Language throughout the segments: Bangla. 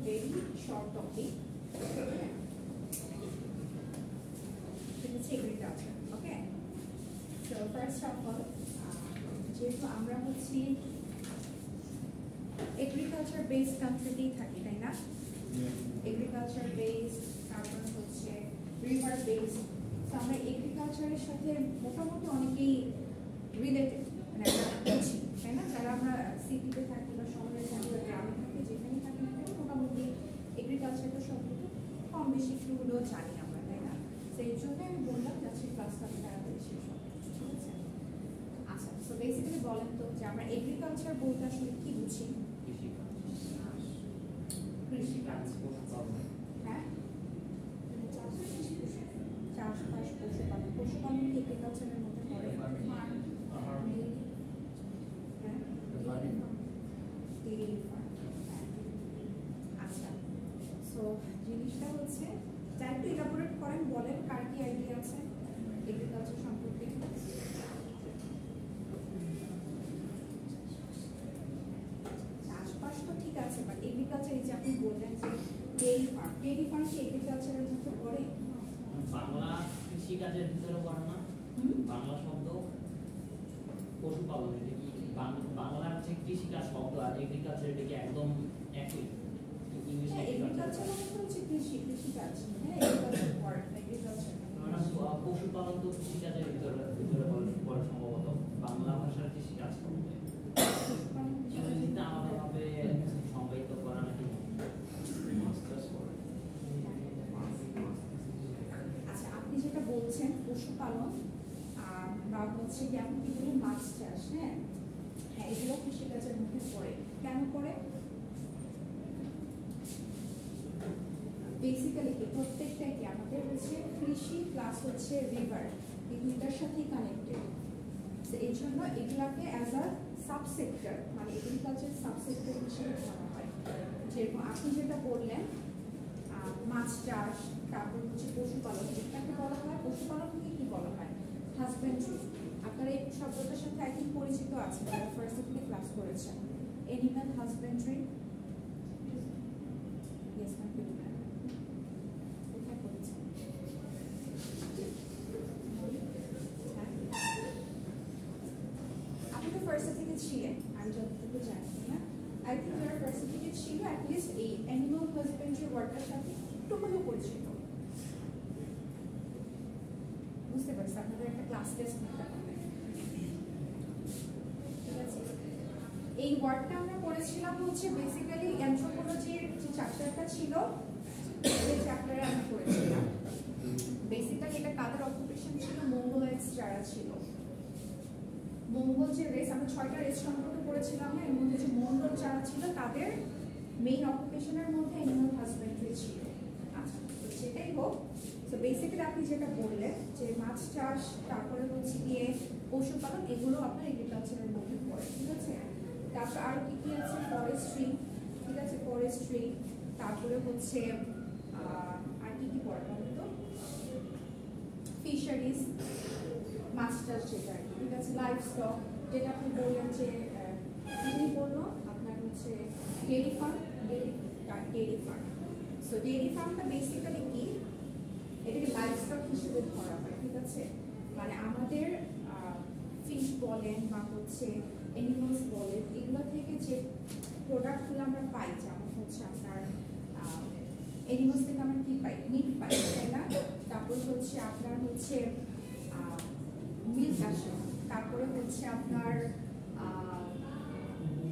very short topic. It's agriculture. Okay. So first of all, যেহেতু আমরা হচ্ছি এগ্রিকালচার বেসড কান্ট্রিতেই থাকি, তাই না? এগ্রিকালচার বেসড, তারপর হচ্ছে রিভার বেসড। তো আমরা এগ্রিকালচারের সাথে মোটামুটি অনেকেই রিলেটেড, মানে আমরা বুঝি, তাই না? যারা আমরা সিটিতে থাকি বা শহরে থাকি বা গ্রামে থাকি, যেখানে থাকি না কেন মোটামুটি এগ্রিকালচারটা সম্পর্কে কম বেশি একটু হলেও জানি আমরা, তাই না? সেই জন্য আমি বললাম যাচ্ছি ক্লাসটা আমি তাড়াতাড়ি শেষ হবে, ঠিক আছে? আচ্ছা, সো বেসিক্যালি বলেন তো যে আমরা এগ্রিকালচার বলতে আসলে কি বুঝি? কৃষিকাজ। হ্যাঁ, চাষবাস, পশুপালন। পশুপালন কি এগ্রিকালচারের মধ্যে পড়ে? আচ্ছা, সো জিনিসটা হচ্ছে যা একটু ইলাবোরেট করেন, বলেন কার কি আইডিয়া আছে এগ্রিকালচার সম্পর্কে? চাষবাস তো ঠিক আছে, বাট এগ্রিকালচার এই যে আপনি বললেন যে ডেইরি ফার্ম, ডেইরি ফার্ম কি এগ্রিকালচারের মধ্যে পড়ে? বাংলা কৃষিকাজের ভিতরে পড়ে না? বাংলা শব্দ পশুপালন, এটা কি বাংলা হচ্ছে কৃষিকাজ শব্দ, আর এগ্রিকালচার এটা কি একদম একই? এগ্রিকালচার হচ্ছে কৃষিকাজ, হ্যাঁ, এগ্রিকালচার ওয়ার্ড, এগ্রিকালচার পশুপালন তো কৃষিকাজের ভিতরে পড়ে সম্ভবত, বাংলা ভাষার কৃষিকাজ করতে আলাদাভাবে সংজ্ঞায়িত করা নাকি? আচ্ছা, আপনি যেটা বলছেন পশুপালন বা হচ্ছে কি আপনি কি বলেন মাছ চাষ, হ্যাঁ হ্যাঁ, এগুলো কৃষিকাজের মধ্যে পড়ে। কেন পড়ে? বেসিক্যালি কি প্রত্যেকটাই কি আমাদের হচ্ছে কৃষি প্লাস হচ্ছে রিভার, এই দুইটার সাথেই কানেক্টেড। তো এই জন্য এগুলাকে অ্যাজ আ সাবসেক্টর, মানে এগ্রিকালচার সাবসেক্টর হিসেবে ধরা হয়। যেরকম আপনি যেটা বললেন মাছ চাষ, তারপর হচ্ছে পশুপালন, এটাকে বলা হয় পশুপালনকে কি বলা হয়? হাজবেন্ড্রি। আপনারা এই শব্দটার সাথে একই পরিচিত আছেন, যারা ফার্স্ট থেকে ক্লাস করেছেন। Animal husbandry. ইয়েস ম্যাম, কোথায় করেছেন? আপনি তো ফার্স্ট থেকে ছিলেন, আমি যতটুকু জানি না। আই থিঙ্ক যারা ফার্স্ট থেকে ছিল অ্যাটলিস্ট এই অ্যানিমাল হাজবেন্ড্রি ওয়ার্ডটার সাথে একটু হলেও পরিচিত। বুঝতে পারছি আপনাদের একটা ক্লাস টেস্ট নিতে হবে, ঠিক আছে? এই ওয়ার্ডটা আমরা পড়েছিলাম হচ্ছে বেসিক্যালি অ্যানথ্রোপোলজির যে চ্যাপ্টারটা ছিল, সেই চ্যাপ্টারে আমরা পড়েছিলাম। বেসিক্যালি এটা কাদের অকুপেশন ছিল? মঙ্গোলয়েডস যারা ছিল, মঙ্গল যে রেস, আমরা 6টা রেস সম্পর্কে পড়েছিলাম না, এর মধ্যে যে মঙ্গল যারা ছিল তাদের মেইন অকুপেশনের মধ্যে অ্যানিমাল হাজবেন্ড্রি ছিল। আচ্ছা, তো সেটাই হোক। তো বেসিক্যালি আপনি যেটা বললেন যে মাছ চাষ, তারপরে হচ্ছে গিয়ে পশুপালন, এগুলো আপনার এগ্রিকালচারের মধ্যে পড়ে, ঠিক আছে? তারপর আর কি কি আছে? ফরেস্ট্রি, ঠিক আছে, ফরেস্ট্রি, তারপরে হচ্ছে আর কি কি পড়ে বলুন তো? ফিশারিজ, মাছ চাষ যেটা আর কি, ঠিক আছে? লাইভ স্টক, যেটা আপনি বললেন যে কি বললো আপনার হচ্ছে dairy farm, dairy farm. So dairy ফার্মটা বেসিক্যালি কি, এটাকে লাইভ স্টক হিসেবে ধরা হয়, ঠিক আছে? মানে আমাদের ফিশ বলেন বা হচ্ছে অ্যানিমালস বলেন, এগুলো থেকে যে প্রোডাক্টগুলো আমরা পাই, যেমন হচ্ছে আপনার অ্যানিমালস থেকে আমরা কি পাই? মিট পাই, তাই না? তারপর হচ্ছে আপনার হচ্ছে মিল্ক আসে, তারপরে হচ্ছে আপনার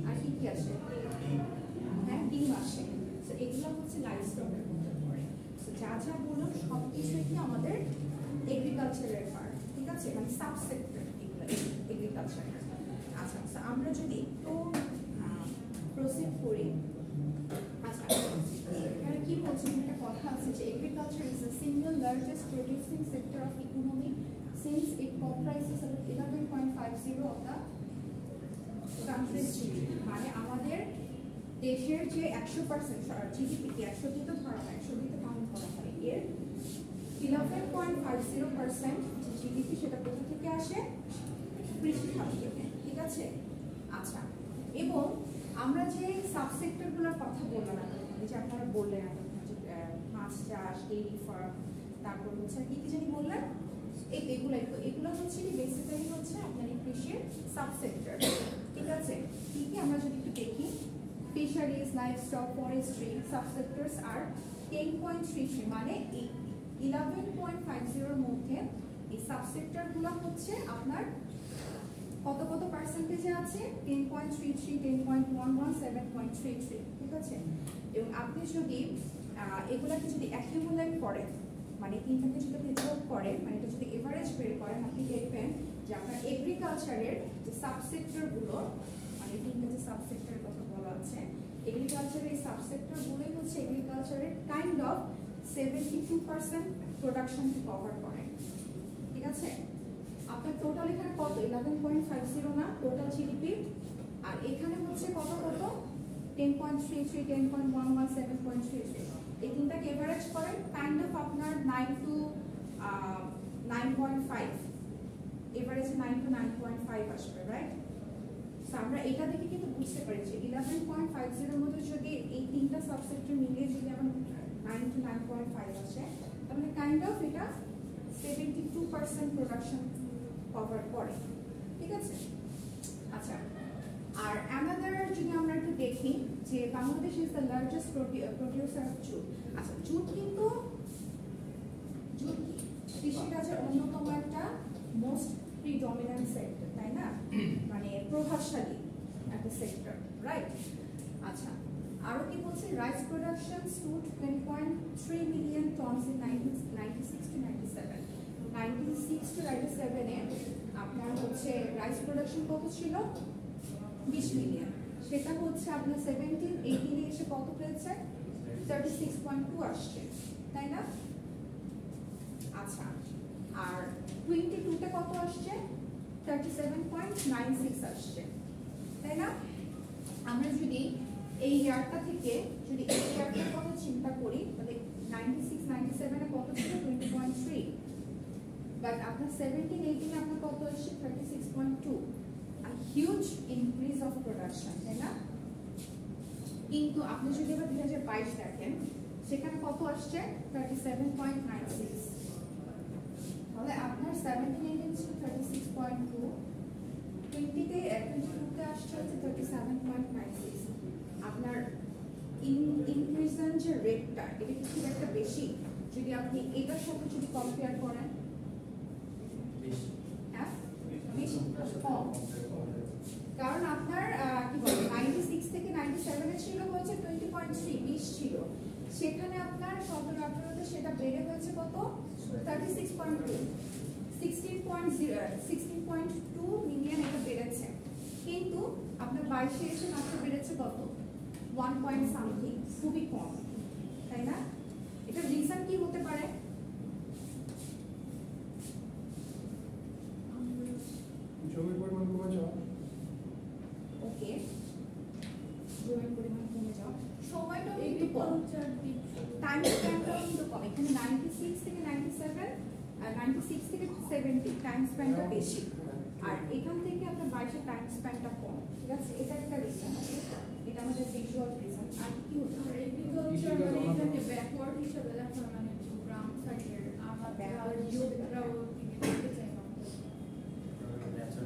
আর কি কি আসে? হ্যাঁ, ডিম আসে। তো এগুলো হচ্ছে লাইভ স্টকের মধ্যে পড়ে। তো যা যা বললাম সব কিছুই কি আমাদের এগ্রিকালচারের পার্ট, ঠিক আছে? মানে সাবসেক্টর এগুলো এগ্রিকালচারের। আচ্ছা, আমরা যদি একটু প্রসিড করি। আচ্ছা, এখানে কি বলছে? একটা কথা আছে যে agriculture is the single largest producing sector of economy since it comprises 11.50 of the country's GDP. মানে আমাদের দেশের যে 100% জিডিপি, 100 দিয়ে তো ধরা হয়, 100 দিয়ে তো কাউন্ট করা হয়, এর 11.50% যে জিডিপি সেটা কোথা থেকে আসে? কৃষি খাত থেকে, ঠিক আছে? আচ্ছা, এবং আমরা যে সাবসেক্টরগুলোর কথা বললাম, এই যে আপনারা বললেন মাছ চাষ, ডেইরি ফার্ম, তারপর হচ্ছে কি কি জানি বললেন, এগুলো হচ্ছে কি বেসিক্যালি হচ্ছে আপনার এই কৃষির সাবসেক্টর। ঠিক আছে, কি কি আমরা যদি একটু দেখি, ফিশারিজ, লাইভস্টক, ফরেস্ট্রি সাবসেক্টরস আর 10.33, মানে 11.50 মধ্যে এই সাবসেক্টরগুলো হচ্ছে আপনার কত কত পার্সেন্টেজে আছে, 10.33, 10.11, 7.33। ঠিক আছে, এবং আপনি যদি এগুলাকে যদি অ্যাকিউমুলেট করেন, মানে তিনটাকে যদি আপনি যোগ করেন, মানে এটা যদি এভারেজ বের করেন, আপনি দেখবেন যে আপনার এগ্রিকালচারের যে সাবসেক্টরগুলো, মানে তিনটা যে সাবসেক্টরের কথা বলা আছে, এগ্রিকালচারের এই সাবসেক্টরগুলোই হচ্ছে এগ্রিকালচারের কাইন্ড অফ 72% প্রোডাকশনকে কভার করে। ঠিক আছে, আপনার টোটাল এখানে কত 11.50 না টোটাল জিডিপি, আর এখানে হচ্ছে কত কত 10.33, 10.11, 7.33। এই তিনটাকে এভারেজ করেন, কাইন্ড অফ আপনার 9 to 9.5, এভারেজ 9 to 9.5 আসবে, রাইট? সো আমরা এটা দেখে কিন্তু বুঝতে পারি যে 11.50 এর মধ্যে যদি এই তিনটা সাবসেক্টর মিলিয়ে যদি আমরা 9 to 9.5 আসে, তাহলে কাইন্ড অফ এটা 72% প্রোডাকশন কভার করে। ঠিক আছে, আচ্ছা, আর অ্যানাদার যদি আমরা একটু দেখি যে Bangladesh is the largest producer of jute. আচ্ছা, জুট কিন্তু কৃষিকাজের অন্যতম একটা মোস্ট প্রিডমিনেন্ট সেক্টর, তাই না? মানে প্রভাবশালী একটা সেক্টর, রাইট? আচ্ছা, আরো কি বলছে, rice production stood 20.3 million tonnes in 96 to 97। 96 to 97 এ আপনার হচ্ছে রাইস প্রোডাকশন কত ছিল, 20 মিলিয়ন। সেটা হচ্ছে আপনার 17-18 এসে কত হয়েছে, 36.2 আসছে, তাই না? আচ্ছা, আর 22 তে কত আসছে, 37.96 আসছে, তাই না? আমরা যদি এই ইয়ারটা থেকে যদি এই ইয়ারটার কথা চিন্তা করি, তাহলে 96-97 এ কত ছিল, 20.3, বাট আপনার 17-18 আপনার কত আসছে, 36.2। হিউজ ইনক্রিজ অফ প্রোডাকশন, তাই না? কিন্তু আপনি যদি এবার 2022 দেখেন, সেখানে কত আসছে, 37.96। তাহলে আপনার 17-18 ছিল 36.2, 22তে আসছে হচ্ছে 37.96। আপনার ইনক্রিজের যে রেটটা, এটা কি খুব একটা বেশি যদি আপনি এটার সাথে যদি কম্পেয়ার করেন? হ্যাঁ, বেশি কম, কারণ আপনার কি বলে 96 থেকে 97 এ ছিল হচ্ছে 20.3, 20 ছিল, সেখানে আপনার 17-18 সেটা বেড়ে হয়েছে কত, 36.2, 16.2 মিলিয়ন এটা বেড়েছে। কিন্তু আপনার 22-এ এসে মাত্র বেড়েছে কত, 1 পয়েন্ট সামথিং, খুবই কম, তাই না? এটা রিজন কি হতে পারে? জমির পরিমাণ কমে যাওয়া। ওকে, জমির পরিমাণ কমে যাওয়া, সময়টাও একটু কম, টাইম স্প্যানটাও কিন্তু কম। এখানে 96 থেকে 97 আর 96 থেকে 70 টাইম স্প্যানটা বেশি, আর এখান থেকে আপনার 22-এর টাইম স্প্যানটা কম। ঠিক আছে, এটা একটা রিজন, এটা আমাদের ভিজুয়াল রিজন। আর কি হতে পারে? এগ্রিকালচার মানে এটাকে ব্যাকওয়ার্ড হিসেবে দেখা, মানে গ্রাম সাইডের আমরা ইউথরাও দিকে দেখতে চাই না।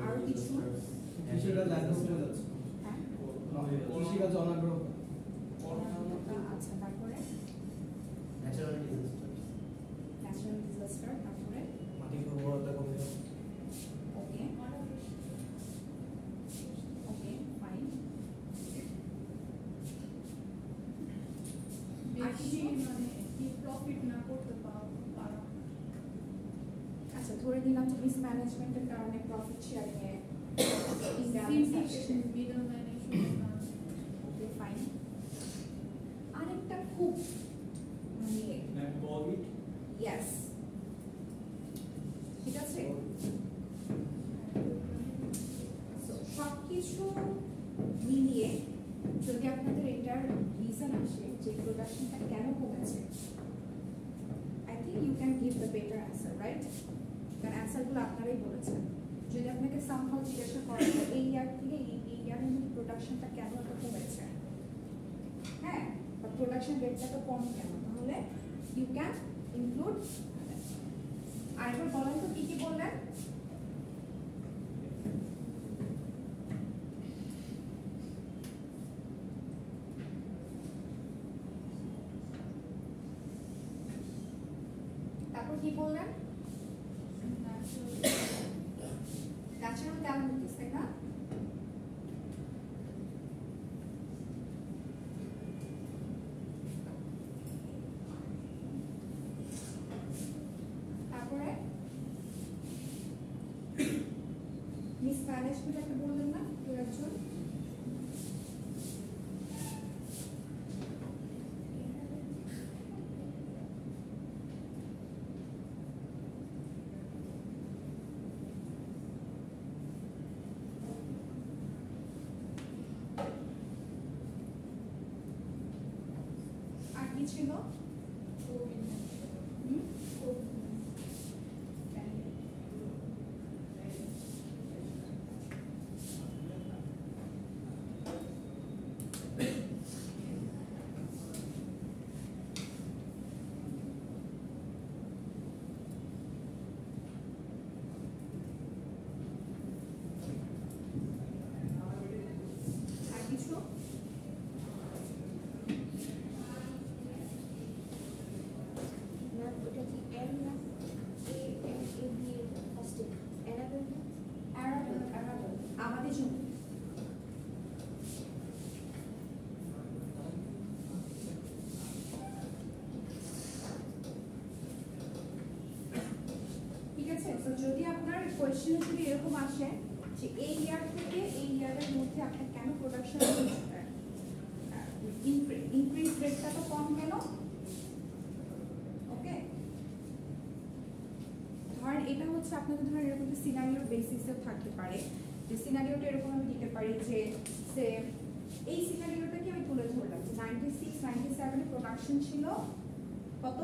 আর কিছু কৃষিকাজ আগ্রহ কমে যাচ্ছে। হ্যাঁ, কৃষিকাজ অনাগ্রহ। আচ্ছা, তারপরে ন্যাচারাল ডিজাস্টার, তারপরে মাটির উর্বরতা কমে যাচ্ছে। ওকে ওকে ফাইন। বেশি মানে কি প্রফিট না করতে পারা। আচ্ছা, ধরে নিলাম যে মিসম্যানেজমেন্টের কারণে প্রফিট শেয়ারিং এ syndication, middleman issue. Okay fine. আরেকটা খুব মানে কোভিড। ইয়েস, ঠিক আছে। সবকিছু মিলিয়ে যদি আপনাদের এটার রিজন আসে যে প্রোডাকশনটা কেন কমেছে, I think you can give the better answer, right? কারণ অ্যান্সারগুলো আপনারাই বলেছেন। যদি আপনাকে সামহাউ জিজ্ঞাসা করা হয় এই ইয়ার থেকে এই ইয়ারের মধ্যে প্রোডাকশনটা কেন এত কমেছে, হ্যাঁ, বা প্রোডাকশন রেটটা তো কম কেন, তাহলে ইউ ক্যান ইনক্লুড। আরেকবার বলেন তো কি কি বললেন? তারপর কি বললেন? ন্যাচারাল ক্যালামিটিস, তাই না? তারপরে মিসম্যানেজমেন্ট একটা বললেন না কেউ একজন? আর কি ছিল? আর কিছু? আমাদের জন্য ঠিক আছে। তো যদি আপনার কোয়েশ্চেন যদি এরকম আসে যে এই ইয়ার থেকে এই ইয়ারের মধ্যে আপনার কেন প্রোডাকশন ইনক্রিজ রেটটা তো কম কেন, ওকে। ধরেন এটা হচ্ছে আপনাদের ধরেন এরকম সিনারিওর বেসিসে থাকতে পারে, যে সিনারিওটা এরকম আমি দিতে পারি যে সে এই সিনারিওটাকে আমি তুলে ধরলাম যে 96-97 প্রোডাকশন ছিল কত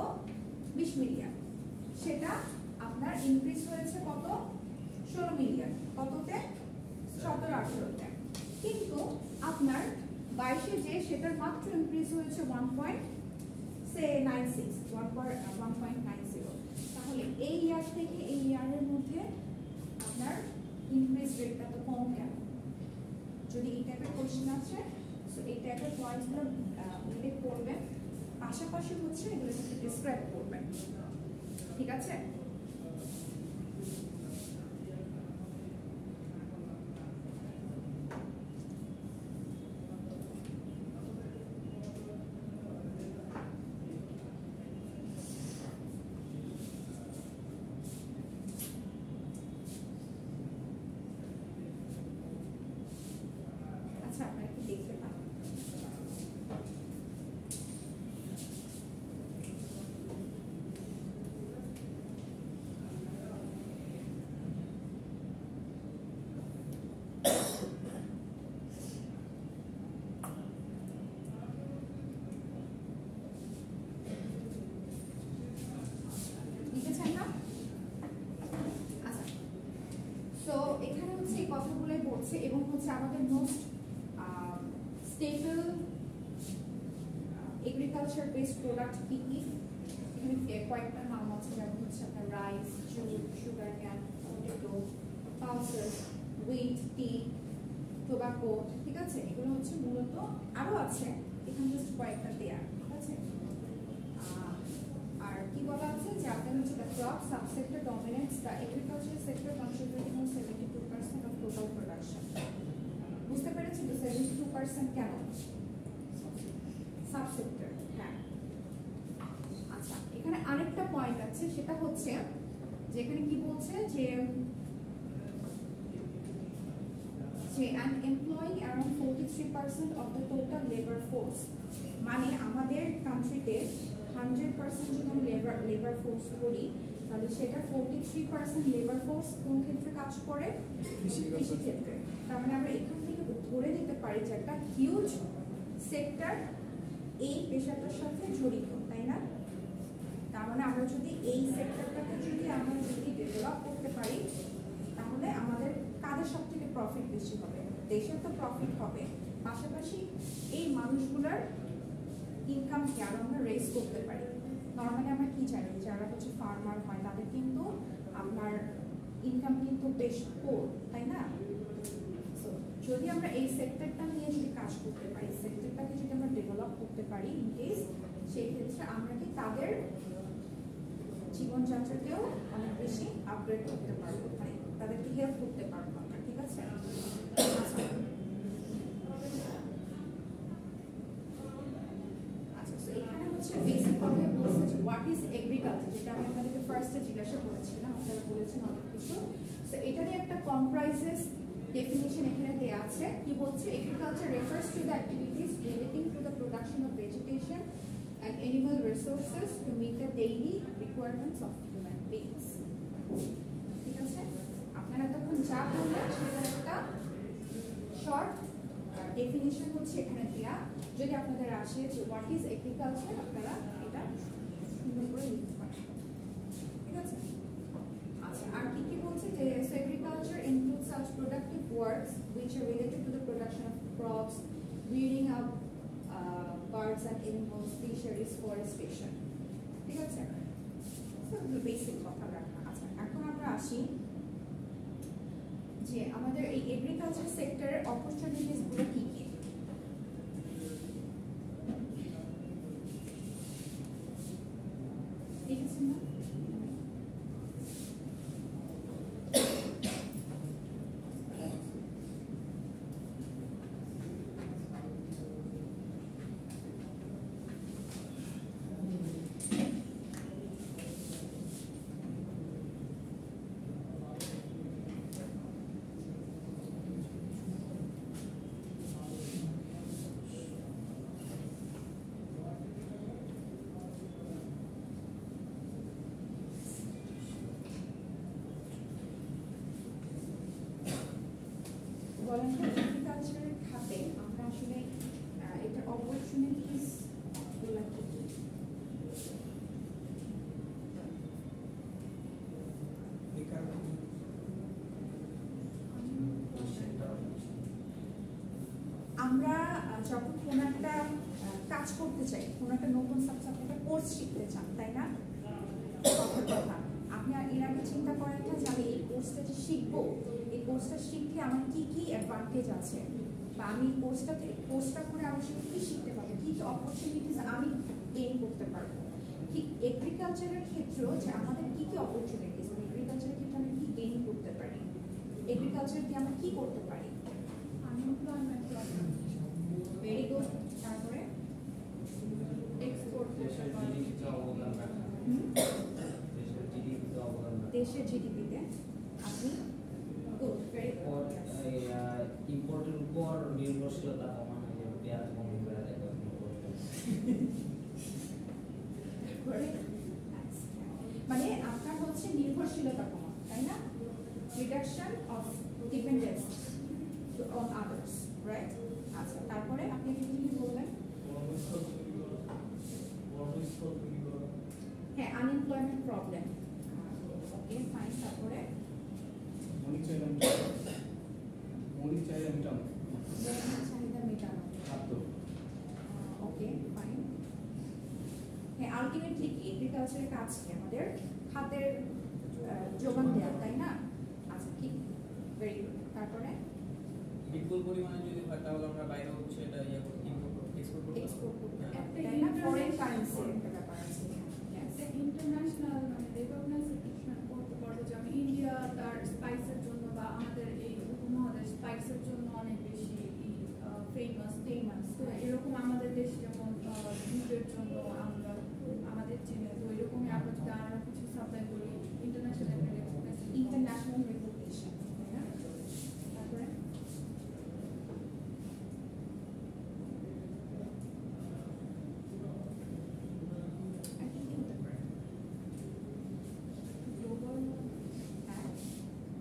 20 মিলিয়ন, সেটা আপনার ইনক্রিজ হয়েছে কত 16 মিলিয়ন, কততে 17-18তে, কিন্তু আপনার 22-এ যে সেটার মাত্র ইনক্রিজ হয়েছে 1.96, তাহলে এই ইয়ার থেকে এই ইয়ারের মধ্যে আপনার ইনক্রিজ রেটটা তো কম কেন? যদি এই টাইপের কোশ্চেন আছে সো এই টাইপের পয়েন্টসগুলো উল্লেখ করবেন, পাশাপাশি হচ্ছে এগুলো ডিসক্রাইব করবেন, ঠিক আছে। আচ্ছা আপনারা কি দেখতে পান? লিখেছেন না? আচ্ছা, সো এখানে হচ্ছে এই কথাগুলোই বলছে এবং হচ্ছে আমাদের most staple agriculture based product কি কি, এখানে কয়েকটা নাম আছে, যেমন হচ্ছে আপনার rice, jute, sugar cane, potato, pulses, wheat, tea, tobacco, ঠিক আছে। এগুলো হচ্ছে মূলত, আরো আছে এখানে জাস্ট কয়েকটা দেয়া, ঠিক আছে। আর কি বলা আছে যে আপনার হচ্ছে the crop subsector dominates the agriculture sector contributing 72% of total production। বুঝতে পেরেছি তো 72% কেন? সাবসেক্টর, হ্যাঁ। আচ্ছা এখানে আরেকটা পয়েন্ট আছে, সেটা হচ্ছে যেখানে কি বলছে যে an employing around 43% of the total labor force, মানে আমাদের কান্ট্রিতে 100% যদি আমরা লেবার ফোর্স করি তাহলে সেটা 43% লেবার ফোর্স কোন ক্ষেত্রে কাজ করে? কৃষি ক্ষেত্রে। তার মানে আমরা এখান থেকে ধরে নিতে পারি যে একটা হিউজ সেক্টর এই পেশাটার সাথে জড়িত, তাই না? তার মানে আমরা যদি এই সেক্টরটাকে আমরা যদি ডেভেলপ করতে পারি তাহলে আমাদের কাদের সব থেকে প্রফিট বেশি হবে? দেশের তো প্রফিট হবে, পাশাপাশি এই মানুষগুলোর ইনকামকে আরো আমরা রেজ করতে পারি। নর্মালি আমরা কি জানি যারা হচ্ছে ফার্মার হয় তাদের কিন্তু আপনার ইনকাম কিন্তু বেশ পোর, তাই না? So, যদি আমরা এই সেক্টরটা নিয়ে যদি কাজ করতে পারি, সেক্টরটাকে যদি আমরা ডেভেলপ করতে পারি ইন কেস, সেই ক্ষেত্রে আমরা কি তাদের জীবনযাত্রাকেও অনেক বেশি আপগ্রেড করতে পারবো, মানে তাদেরকে হেল্প করতে পারবো আমরা, ঠিক আছে? আচ্ছা, so এখানে হচ্ছে বেসিক কথা বলছে যে হোয়াট ইজ এগ্রিকালচার, যেটা আমি আপনাদেরকে ফার্স্টে জিজ্ঞাসা করেছিলাম, আপনারা বলেছেন অনেক কিছু। সো এটারই একটা কম্প্রাইজেস ডেফিনিশন এখানে দেয়া আছে। কি বলছে? Agriculture refers to the activities relating to the production of vegetation and animal resources to meet the daily requirements of human beings. ঠিক আছে? আপনারা তখন যা বললেন সেটার একটা শর্ট ডেফিনিশন হচ্ছে এখানে দেয়া। যদি আপনাদের আসে যে হোয়াট ইজ এগ্রিকালচার, আপনারা এটা সুন্দর করে লিখতে পারেন, ঠিক আছে? আচ্ছা, আর কি কি বলছে যে agriculture includes such productive works which are related to the production of crops, breeding of birds and animals, fisheries, forestation. ঠিক আছে? বেসিক কথা রাখা। আচ্ছা, এখন আমরা আসি যে আমাদের এই এগ্রিকালচার সেক্টরের অপরচুনিটিস গুলো কি কি। দেখেছেন না? বলেন তো, এগ্রিকালচারের খাতে আমরা আসলে এটার অপরচুনিটিস গুলো কি কি? আমরা যখন কোনো একটা কাজ করতে চাই, কোনো একটা নতুন সাবজেক্ট কোর্স শিখতে চান, তাই না? কথা আপনি এর আগে চিন্তা করেন না যে আমি এই কোর্সটা যে শিখবো, এই কোর্সটা শিখলে আমার কি কি অ্যাডভান্টেজ আছে, বা আমি কোর্সটা করে আমার সাথে কি শিখতে পারবো, কি কি অপরচুনিটিস আমি গেইন করতে পারবো। ঠিক এগ্রিকালচারের ক্ষেত্রেও যে আমাদের কি কি অপরচুনিটিস, এগ্রিকালচারের ক্ষেত্রে আমি কি গেইন করতে পারি, এগ্রিকালচার দিয়ে আমরা কি করতে পারি। Unemployment problem, very good. তারপরে এক্সপোর্ট দেশের জিডিপিতে অবদান রাখা, দেশের জিডিপিতে অবদান রাখা, দেশের জিডিপিতে আপনি গুড, ভেরি গুড। ইম্পোর্টের উপর নির্ভরশীলতা কমানো, যে পেঁয়াজ বন্ধ করে দেয় মানে আপনার হচ্ছে নির্ভরশীলতা কমা, তাই না? Reduction of dependence on others, right? আচ্ছা, তারপরে আপনি কি কি বলবেন? হ্যাঁ, আনএমপ্লয়মেন্ট প্রবলেম, ওকে ফাইন। তারপরে মৌলিক চাহিদা মেটানো, চাহিদা মেটানো, খাদ্য, ওকে ফাইন। হ্যাঁ, আলটিমেটলি কি এগ্রিকালচারের কাজ কি? আমাদের খাদ্যের যোগান দেওয়া, তাই না? আচ্ছা, কি ভেরি গুড। তারপরে বিপুল পরিমাণে যদি হয় তাহলে আমরা বাইরে হচ্ছে এটা এক্সপোর্ট করতে এক্সপোর্ট করতে হ্যাঁ। হবে, তাই না? ফরেন কারেন্সি একটা ব্যাপার আছে। একটা ইন্টারন্যাশনাল মানে রেকগনাইজেশন করতে পারবো যে আমি ইন্ডিয়া তার স্পাইসের জন্য বা আমাদের এই উপমহাদেশ স্পাইসের জন্য অনেক বেশি ফেমাস। তো এরকম আমাদের দেশ যেমন দুধের জন্য আমরা আমাদের চিনে, তো এরকমই আমরা যদি আরো কিছু সাপ্লাই করি ইন্টারন্যাশনাল ইন্টারন্যাশনাল রেপুটেশন, তাই না? তারপরে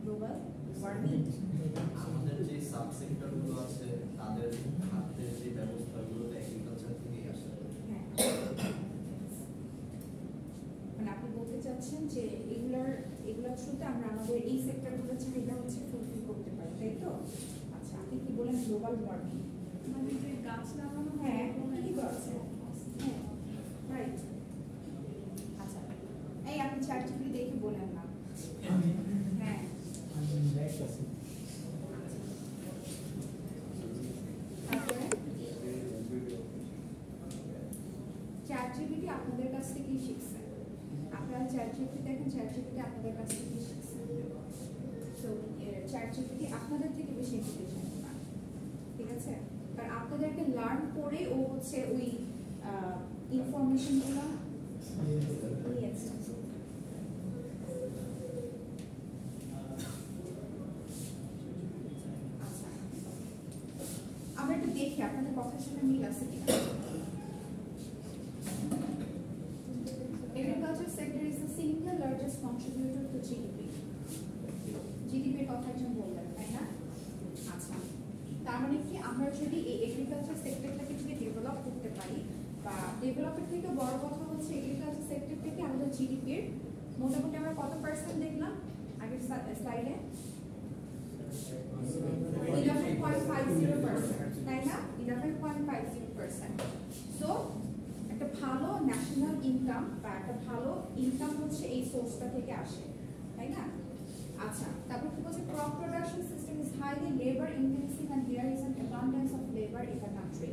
গ্লোবাল ওয়ার্মিং, আমাদের যে সাবসেক্টরগুলো আছে তাদের খাদ্যের যে ব্যবস্থাগুলো এগ্রিকালচার থেকেই আসে। হ্যাঁ, মানে আপনি বলতে চাচ্ছেন যে এগুলোর থ্রুতে আমরা আমাদের এই সেক্টরগুলোর চাহিদা হচ্ছে ফুলফিল করতে পারি, তাই তো? আচ্ছা, আপনি কি বলেন গ্লোবাল ওয়ার্মিং? মানে যে গাছ লাগানো হ্যাঁ, হয় কি আছে? রাইট? আচ্ছা, এই আপনি চ্যাটজিপিটি দেখে বলেন না। হ্যাঁ, তারপরে চ্যাটজিপিটি আপনাদের কাছ থেকেই শিখছে। আপনারা চ্যাটজিপিটি দেখেন, চ্যাটজিপিটি আপনাদের কাছ থেকেই শিখছে। সো চ্যাটজিপিটি আপনাদের থেকে বেশি ইন্টেলিজেন্ট না, ঠিক আছে? কারণ আপনাদেরকে লার্ন করে ও হচ্ছে ওই ইনফরমেশনগুলো নিয়েছে। আচ্ছা, আমরা একটু দেখি আপনাদের কথার সাথে মিল আছে কিনা। Agriculture sector is the single largest contributor to GDP. GDP এর কথা একজন বললেন, তাই না? আচ্ছা, তার মানে কি আমরা যদি এই এগ্রিকালচার সেক্টরটাকে যদি ডেভেলপ করতে পারি, বা ডেভেলপের থেকে বড় কথা হচ্ছে এগ্রিকালচার সেক্টর থেকে আমাদের জিডিপির মোটামুটি আমরা কত পার্সেন্ট দেখলাম আগের স্লাইডে? 11.50%, তাই না? 11.50%। সো একটা ভালো ন্যাশনাল ইনকাম বা একটা ভালো ইনকাম হচ্ছে এই সোর্সটা থেকে আসে, তাই না? আচ্ছা, তারপর কি বলছে, crop production system is highly labor intensive and there is an abundance of labor in the country.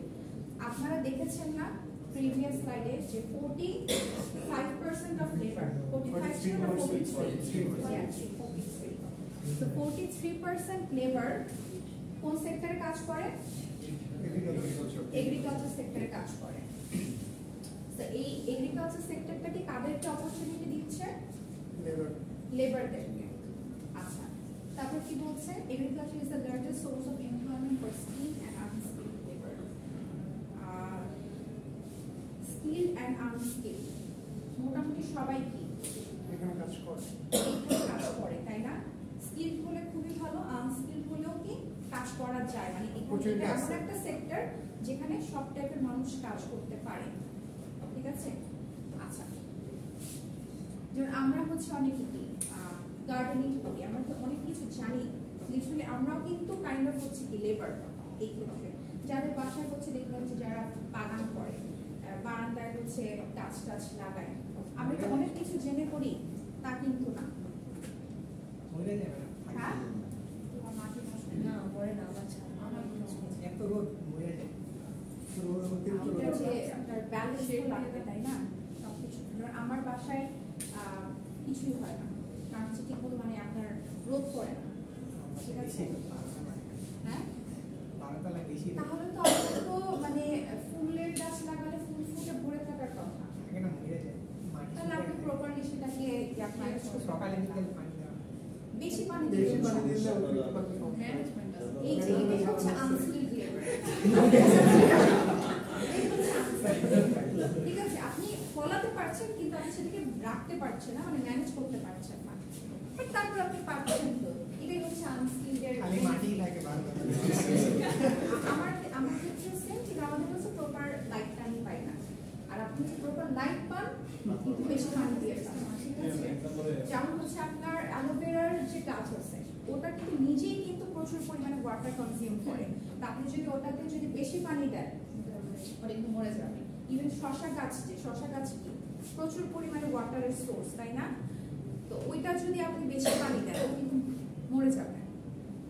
আপনারা দেখেছেন না প্রিভিয়াস স্লাইডে যে 45% of labor, 45 ছিল না 43? Yeah, 43. So 43% labor কোন সেক্টরে কাজ করে? এগ্রিকালচার সেক্টরে কাজ করে। তো এই এগ্রিকালচার সেক্টরটা কি কাদেরকে অপরচুনিটি দিচ্ছে? লেবারদেরকে। আচ্ছা, তারপর কি বলছে, agriculture is the largest source of employment for skilled and unskilled labour. Skilled and unskilled মোটামুটি সবাই কি এখানে কাজ করে, এইখানে কাজ করে, তাই না? স্কিলড হলে খুবই ভালো, আনস্কিলড হলেও কি কাজ করা যায়, মানে এটা এমন একটা সেক্টর যেখানে সব টাইপের মানুষ কাজ করতে পারে, ঠিক আছে? আচ্ছা, যেমন আমরা হচ্ছে অনেক কি গার্ডেনিং করি, আমরা তো অনেক কিছু জানি, লিটারালি আমরাও কিন্তু কাইন্ড অফ হচ্ছে কি লেবার এই ক্ষেত্রে। যাদের বাসায় হচ্ছে দেখলাম যে যারা বাগান করে, বারান্দায় হচ্ছে গাছ টাছ লাগায়, আমরা তো অনেক কিছু জেনে করি, তা কিন্তু না। হ্যাঁ, মাটি নষ্ট না করে না, আচ্ছা আমার এত রোদ মরে যায়, আমাদের যে আপনার ব্যালেন্স লাগবে, তাই না? সবকিছু আমার বাসায় কিছুই হয় না, কারণ হচ্ছে ঠিক মতো মানে আপনার রোদ পড়ে না, ঠিক আছে? হ্যাঁ, তাহলে তো আমাদের তো মানে ফুলের গাছ লাগালে ফুল ফুটে ভরে থাকার কথা, তাহলে আপনি প্রপারলি সেটাকে সকালে বিকেল পানি দেওয়া, বেশি পানি দিলে এই যে এটাই হচ্ছে আনস্কিলড লেবার। ঠিক আছে, আপনি ফলাতে পারছেন কিন্তু আপনি সেটাকে রাখতে পারছেন না, মানে ম্যানেজ করতে পারছেন না, বাট তারপর আপনি পারছেন তো, এটাই হচ্ছে আনস্কিলড। খালি মাটি লাগে বারবার। আমার ক্ষেত্রে সেম, ঠিক আমাদের কাছে প্রপার লাইটটা আমি পাই না, আর আপনি যদি প্রপার লাইট পান কিন্তু বেশি পানি দিয়ে পান, ঠিক আছে? যেমন হচ্ছে আপনার অ্যালোভেরার যে গাছ আছে ওটা কিন্তু নিজেই কিন্তু প্রচুর পরিমাণে ওয়াটার কনজিউম করে, তা আপনি যদি ওটাতে যদি বেশি পানি দেন ওটা কিন্তু মরে যাবে। ইভেন শশা গাছ, যে শশা গাছ কি প্রচুর পরিমাণে ওয়াটারের সোর্স, তাই না? তো ওইটা যদি আপনি বেশি পানি দেন ও কিন্তু মরে যাবে,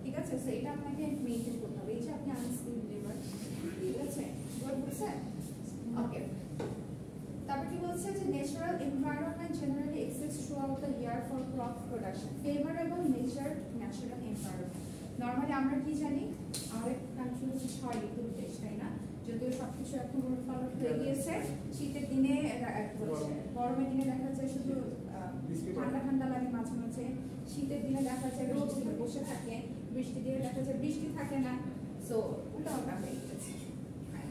ঠিক আছে? সো এটা আপনাকে মেইনটেইন করতে হবে। এই যে আপনি আনস্কিলড লেবার, ঠিক আছে? বুঝছেন? ওকে, তারপর কি বলছে যে natural environment generally exist throughout the year for crop production, favourable nature natural environment. Normally আমরা কি জানি, আমাদের কান্ট্রি হচ্ছে 6 ঋতুর দেশ, তাই না? যদিও সবকিছু এখন উলটপালট হয়ে গিয়েছে, শীতের দিনে গরমের দিনে দেখা যায় শুধু ঠান্ডা ঠান্ডা লাগে মাঝে মাঝে, শীতের দিনে দেখা যায় রোদ বসে থাকে, বৃষ্টি দিনে দেখা যায় বৃষ্টি থাকে না, সো উল্টাপাল্টা হয়ে গেছে।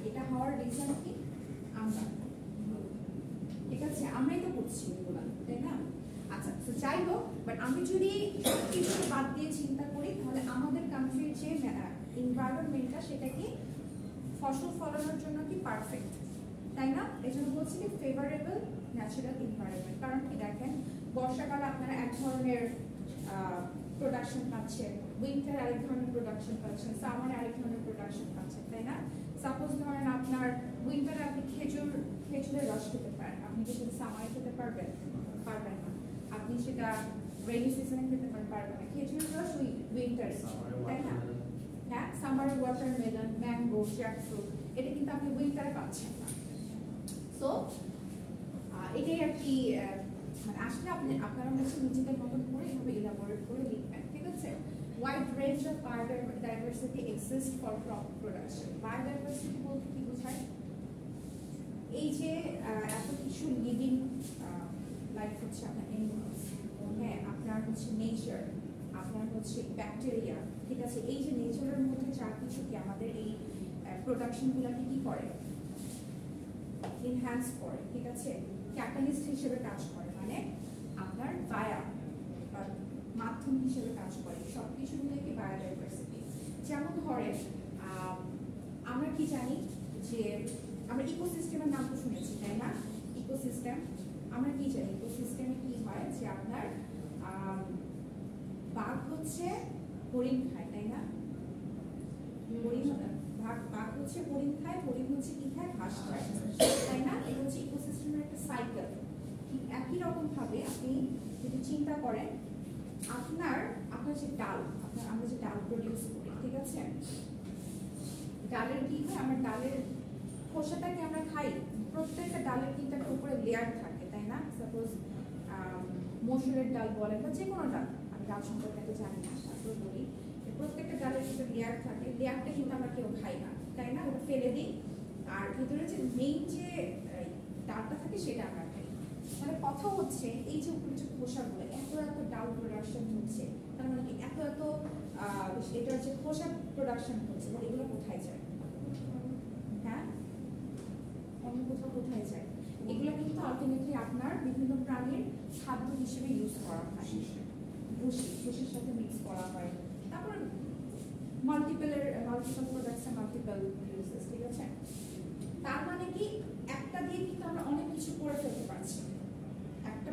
এটা হওয়ার রিজন কি? আমরা, ঠিক আছে? আমরাই তো করছি এগুলো, তাই না? আচ্ছা, তো যাই হোক, বাট আমি যদি সবকিছু বাদ দিয়ে চিন্তা করি তাহলে আমাদের কান্ট্রির যে এনভায়রনমেন্টটা সেটা কি ফসল ফলানোর জন্য কি পারফেক্ট, তাই না? এই জন্য বলছি কি ফেভারেবল ন্যাচারাল এনভায়রনমেন্ট। কারণ কি দেখেন, বর্ষাকালে আপনারা এক ধরনের প্রোডাকশন পাচ্ছেন, উইন্টার আরেক ধরনের প্রোডাকশন পাচ্ছেন, সামারে আরেক ধরনের প্রোডাকশন পাচ্ছেন, তাই না? সাপোজ ধরেন আপনার উইন্টারে আপনি খেজুরের রস খেতে পারেন, আপনি কি সেটা সামারে খেতে পারবেন? পারবেন না। আপনি সেটা রেইনি সিজনে খেতে পারবেন না। খেজুরের রস ওই উইন্টারে, তাই না? হ্যাঁ, সামারের ওয়াটারমেলন, ম্যাঙ্গো, জ্যাকফ্রুট, এটা কিন্তু আপনি উইন্টারে পাচ্ছেন না। সো এটাই আর কি, মানে আসলে আপনারা হচ্ছে নিজেদের মতন করে এভাবে ইলাবোরেট করে লিখবেন, ঠিক আছে? Wide range of biodiversity exists for crop production. Biodiversity বলতে কি বোঝায়? এই যে এত কিছু লিভিং লাইফ হচ্ছে আপনার অ্যানিমালস, হ্যাঁ, আপনার হচ্ছে নেচার, আপনার হচ্ছে ব্যাকটেরিয়া, ঠিক আছে? এই যে নেচারের মধ্যে যা কিছু কি আমাদের এই প্রোডাকশনগুলোকে কি করে, এনহ্যান্স করে, ঠিক আছে? ক্যাটালিস্ট হিসেবে কাজ করে, মানে আপনার বায়া মাধ্যম হিসেবে কাজ করে। সব কিছু মিলে বায়োডাইভার্সিটি। যেমন ধরেন আমরা কি জানি যে আমরা ইকোসিস্টেমের নাম তো শুনেছি, তাই না? ইকোসিস্টেম আমরা কি জানি? ইকোসিস্টেমে কি হয় যে আপনার বাঘ হচ্ছে হরিণ খায়, তাই না? বাঘ হচ্ছে হরিণ খায়, হরিণ হচ্ছে কি খায়? ঘাস খায়, তাই না? এটা হচ্ছে ইকোসিস্টেমের একটা সাইকেল। ঠিক একই রকম ভাবে আপনি যদি চিন্তা করেন, আপনার যে ডাল, আমরা যে ডাল প্রডিউস করি, ঠিক আছে? ডালের কি হয়? আমরা ডালের খোসাটাকে আমরা খাই। প্রত্যেকটা ডালের কিন্তু একটা উপরে লেয়ার থাকে, তাই না? সাপোজ মসুরের ডাল বলেন বা যে কোনো ডাল, আমি ডাল সম্পর্কে এত জানি না, তারপরে বলি প্রত্যেকটা ডালের ভিতরে লেয়ার থাকে। লেয়ারটা কিন্তু আমরা কেউ খাই না, তাই না? ওটা ফেলে দিই, আর ভিতরে যে মেইন যে ডালটা থাকে সেটা আমরা খাই। মানে কথা হচ্ছে এই যে উপরে যে খোসাগুলো, এত ডাল প্রোডাকশন হচ্ছে, তার মানে কি এত এটার যে খোসা প্রোডাকশন হচ্ছে, মানে এগুলো কোথায় যায়? হ্যাঁ, অন্য কোথায় যায়? এগুলো কিন্তু আলটিমেটলি আপনার বিভিন্ন প্রাণীর খাদ্য হিসেবে ইউজ করা হয়, ভুসির সাথে মিক্স করা হয়। তারপর মাল্টিপল প্রোডাক্টস মাল্টিপল ইউজেস, ঠিক আছে? তার মানে কি একটা দিয়ে কিন্তু আমরা অনেক কিছু করে ফেলতে পারছি। একটা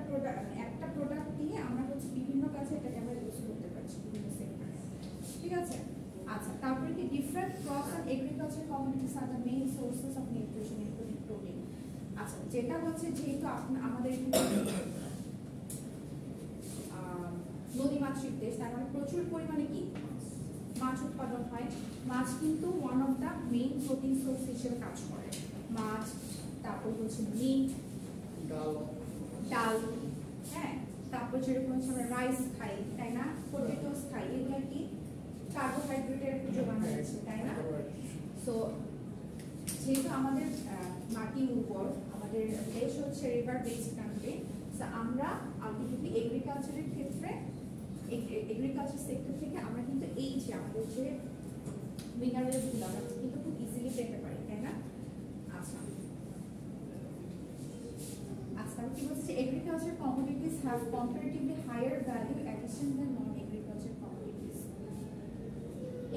প্রোডাক্ট দিয়ে আমরা হচ্ছে বিভিন্ন কাজে এটাকে আমরা ইউজ করতে পারছি, বিভিন্ন সেক্টরে, ঠিক আছে? আচ্ছা, তারপরে কি different crops and agriculture communities are the main sources of nutrition including protein. আচ্ছা, যেটা হচ্ছে যেহেতু আমাদের নদী মাতৃক দেশ, তার মানে প্রচুর পরিমাণে কি মাছ উৎপাদন হয়। মাছ কিন্তু one of the main protein source হিসেবে কাজ করে। মাছ, তারপর হচ্ছে মিট, ডাল, হ্যাঁ, তারপর যেরকম হচ্ছে আমরা রাইস খাই, তাই না? পটেটোস খাই, এগুলো কি কার্বোহাইড্রেটের যোগান রয়েছে, তাই না? সো যেহেতু আমাদের মাটি উর্বর, আমাদের দেশ হচ্ছে রিভার বেসড কান্ট্রি, সো আমরা আলটিমেটলি এগ্রিকালচারের ক্ষেত্রে এগ্রিকালচার সেক্টর থেকে আমরা কিন্তু এই যে আমাদের যে মিনারেলসগুলো আমরা কিন্তু খুব ইজিলি পেতে পারি, তাই না? আচ্ছা, কি বলছে? Agriculture commodities have comparatively higher value addition than non agriculture commodities.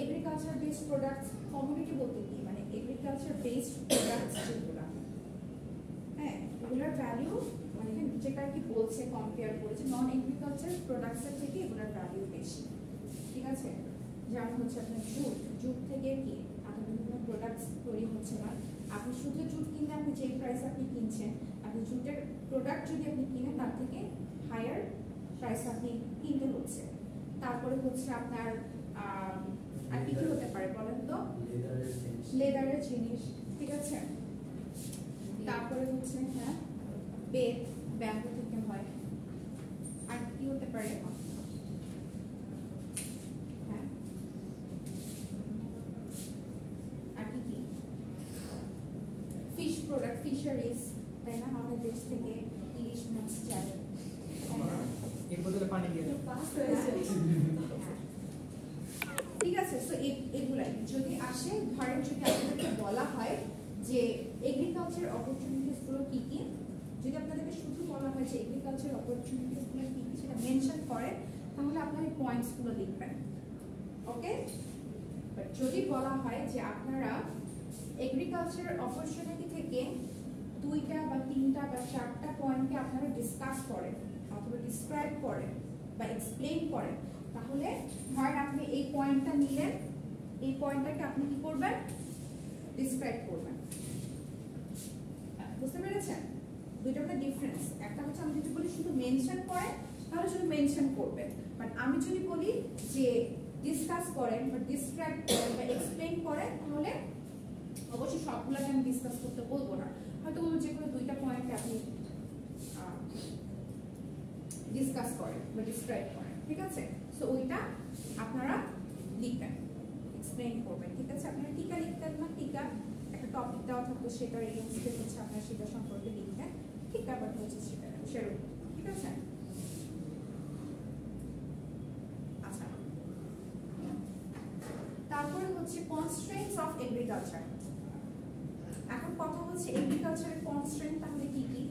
Agriculture based products, commodity বলতে কি মানে এগ্রিকালচার বেসড প্রোডাক্টস যেগুলো, হ্যাঁ, এগুলোর ভ্যালু মানে যেটা কি বলছে কম্পেয়ার করেছে নন এগ্রিকালচার প্রোডাক্টসের থেকে এগুলোর ভ্যালু বেশি, ঠিক আছে? যেমন হচ্ছে আপনার জুট থেকে কি আপনার বিভিন্ন প্রোডাক্টস তৈরি হচ্ছে না। আপনি শুধু জুট কিনলে আপনি যে প্রাইস আপনি কিনছেন, আপনি জুটের প্রোডাক্ট যদি আপনি কিনেন তার থেকে হায়ার প্রাইস আপনি কিনতে হচ্ছে। তারপরে হচ্ছে আপনার আর কি কি হতে পারে বলেন তো? লেদারের জিনিস, ঠিক আছে? তারপরে হচ্ছে হ্যাঁ, ব্যাম্বু থেকে হয়। আর কি হতে পারে? হ্যাঁ, আর কি কি? ফিশ প্রোডাক্ট, ফিশারিজ, তাই না? আমাদের দেশ থেকে ইলিশ মাছ যায়, এর বদলে পানি দিয়ে দাও। ঠিক আছে? সো এগুলাই যদি আসে, ধরেন যদি আপনাদেরকে বলা হয় যে এগ্রিকালচার অপরচুনিটিস গুলো কি কি, যদি আপনাদেরকে শুধু বলা হয় যে এগ্রিকালচার অপরচুনিটিস গুলো কি কি সেটা মেনশন করে, তাহলে আপনার এই পয়েন্টস গুলো লিখবেন, ওকে? বাট যদি বলা হয় যে আপনারা এগ্রিকালচার অপরচুনিটি থেকে 2টা বা 3টা বা 4টা পয়েন্টকে আপনারা ডিসকাস করেন অথবা ডিসক্রাইব করেন বা এক্সপ্লেইন করেন, তাহলে ধরেন আপনি এই পয়েন্টটা নিলেন, এই পয়েন্টটাকে আপনি কি করবেন? ডিসক্রাইব করবেন, বুঝতে পেরেছেন? দুইটার মধ্যে ডিফারেন্স। একটা হচ্ছে আমি যদি বলি শুধু মেনশন করে তাহলে শুধু মেনশন করবেন, বাট আমি যদি বলি যে ডিসকাস করেন বা ডিসক্রাইব করেন বা এক্সপ্লেইন করেন তাহলে অবশ্যই সবগুলোকে আমি ডিসকাস করতে বলবো না, হয়তো বলবো যে কোনো দুইটা পয়েন্টে আপনি ডিসকাস করেন বা ডিসক্রাইব করেন, ঠিক আছে? সো ওইটা আপনারা লিখবেন, এক্সপ্লেইন করবেন, ঠিক আছে? আপনারা টিকা লিখতেন না, টিকা একটা টপিক দেওয়া থাকতো সেটার এগেইনস্টে হচ্ছে আপনারা সেটা সম্পর্কে লিখবেন, ঠিক আছে? হচ্ছে সেটা সেরকম, ঠিক আছে? আচ্ছা, তারপরে হচ্ছে কনস্ট্রেন্টস অফ এগ্রিকালচার। এখন কথা হচ্ছে এগ্রিকালচারের কনস্ট্রেন্ট তাহলে কি কি?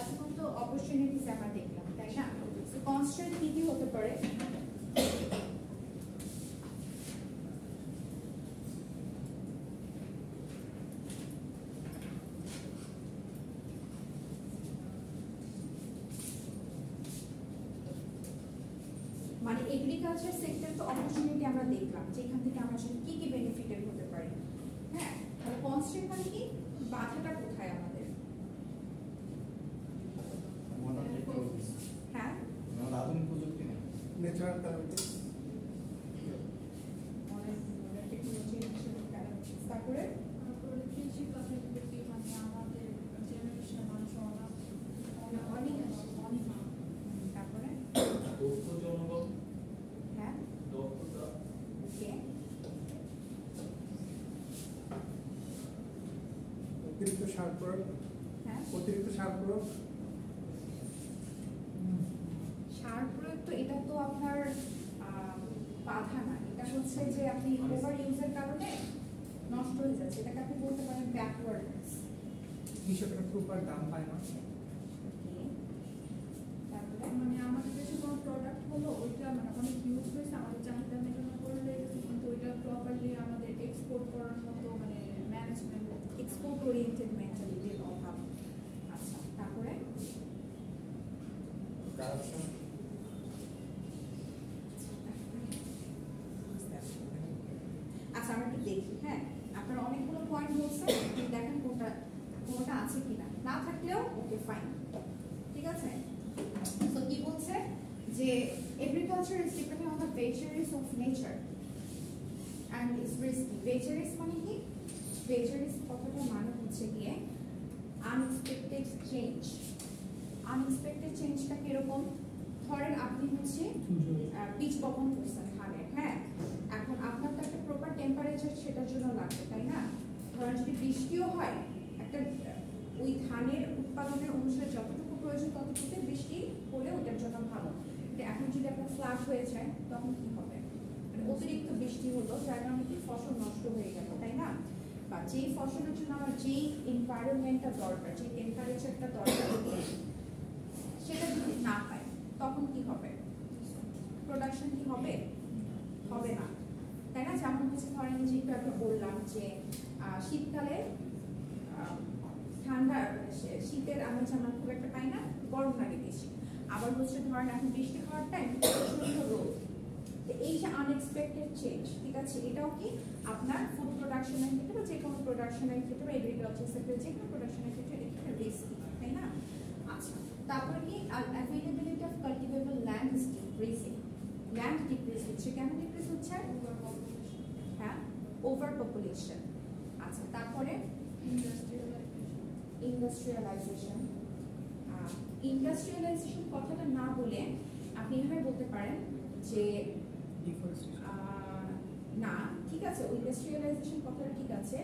এখন তো অপরচুনিটিস আমরা দেখলাম, তাই না? তো কনস্ট্রেন্ট কি কি হতে পারে? মানে এগ্রিকালচার সেক্টর তো অপরচুনিটি আমরা দেখলাম যেখান থেকে আমরা আসলে কি কি বেনিফিটেড হতে পারি। হ্যাঁ, তাহলে কনস্ট্রেন্ট মানে কি? বাধাটা কোথায় আমাদের? হ্যাঁ, আধুনিক প্রযুক্তি নেই, ন্যাচারাল ক্যালামিটিস, তারপরে তারপরে কৃষি কাজের প্রতি মানে আমাদের জেনারেশন মানুষ অনেক অনেক, তারপরে দক্ষ জনবল, হ্যাঁ, দক্ষতা, ওকে, অতিরিক্ত সার প্রয়োগ, হ্যাঁ, অতিরিক্ত সার প্রয়োগ, সার প্রয়োগ তো এটা তো আপনার বাধা না, এটা হচ্ছে যে আপনি ওভার ইউজের কারণে নষ্ট হয়ে যাচ্ছে, এটাকে আপনি বলতে পারেন ব্যাকওয়ার্ডনেস। কৃষকরা প্রপার দাম পায় না। তারপরে মানে আমাদের দেশে কোনো প্রোডাক্ট হলো ওইটা মানে অনেক ইউজ হয়েছে, আমাদের চাহিদা মেটানো করলে কিন্তু ওইটা প্রপারলি আমাদের এক্সপোর্ট করার মতো মানে ম্যানেজমেন্ট, এক্সপোর্ট ওরিয়েন্টেড মেন্টালিটির অভাব। আচ্ছা, তারপরে কারাপশন, আচ্ছা আমরা একটু দেখি। হ্যাঁ, আপনারা অনেকগুলো পয়েন্ট বলছেন, দেখেন কোনটা আছে কিনা, না থাকলেও ওকে ফাইন, ঠিক আছে? তো কি বলছে যে agriculture is dependent on the vagaries of nature and is risky. Vagaries মানে কি? ভেজারিস কথাটা মানে হচ্ছে গিয়ে আনএক্সপেক্টেড চেঞ্জ। আনএক্সপেক্টেড চেঞ্জটা কিরকম? ধরেন আপনি হচ্ছে বীজ বপন করছেন ধানের, হ্যাঁ, এখন আপনার তো একটা প্রপার টেম্পারেচার সেটার জন্য লাগবে, তাই না? ধরেন যদি বৃষ্টিও হয়, একটা ওই ধানের উৎপাদনের অনুসারে যতটুকু প্রয়োজন ততটুকু বৃষ্টি হলে ওটার জন্য ভালো। কিন্তু এখন যদি আপনার ফ্লাড হয়ে যায় তখন কি হবে? মানে অতিরিক্ত বৃষ্টি হলো যার কারণে কি ফসল নষ্ট হয়ে গেল, তাই না? বা যেই ফসলের জন্য আমার যেই এনভায়রনমেন্টটা দরকার, যে টেম্পারেচারটা দরকার সেটা যদি না পায় তখন কি হবে? প্রোডাকশন কি হবে? হবে না, তাই না? যেমন হচ্ছে ধরেন যে একটু আগে বললাম যে শীতকালে ঠান্ডা শীতের আমেজ আমরা খুব একটা পাই না, গরম লাগে বেশি। আবার হচ্ছে ধরেন এখন বৃষ্টি হওয়ার টাইম প্রচন্ড রোদ। তো এই যে আনএক্সপেক্টেড চেঞ্জ, ঠিক আছে, এটাও কি আপনার ফুড প্রোডাকশনের ক্ষেত্রে বা যে কোনো প্রোডাকশনের ক্ষেত্রে বা এগ্রিকালচার সেক্টরে যে কোনো প্রোডাকশনের ক্ষেত্রে এটা রিস্কি, তাই না? আচ্ছা, তারপরে কি availability of cultivable land is decreasing. Land decrease হচ্ছে, কেন ডিক্রিজ হচ্ছে? হ্যাঁ, ওভার পপুলেশন। আচ্ছা, তারপরে ইন্ডাস্ট্রিয়ালাইজেশন। ইন্ডাস্ট্রিয়ালাইজেশন কথাটা না বলে আপনি এভাবে বলতে পারেন যে ডিফরেস্টেশন। না, ঠিক আছে, ইন্ডাস্ট্রিয়ালাইজেশন কথাটা ঠিক আছে,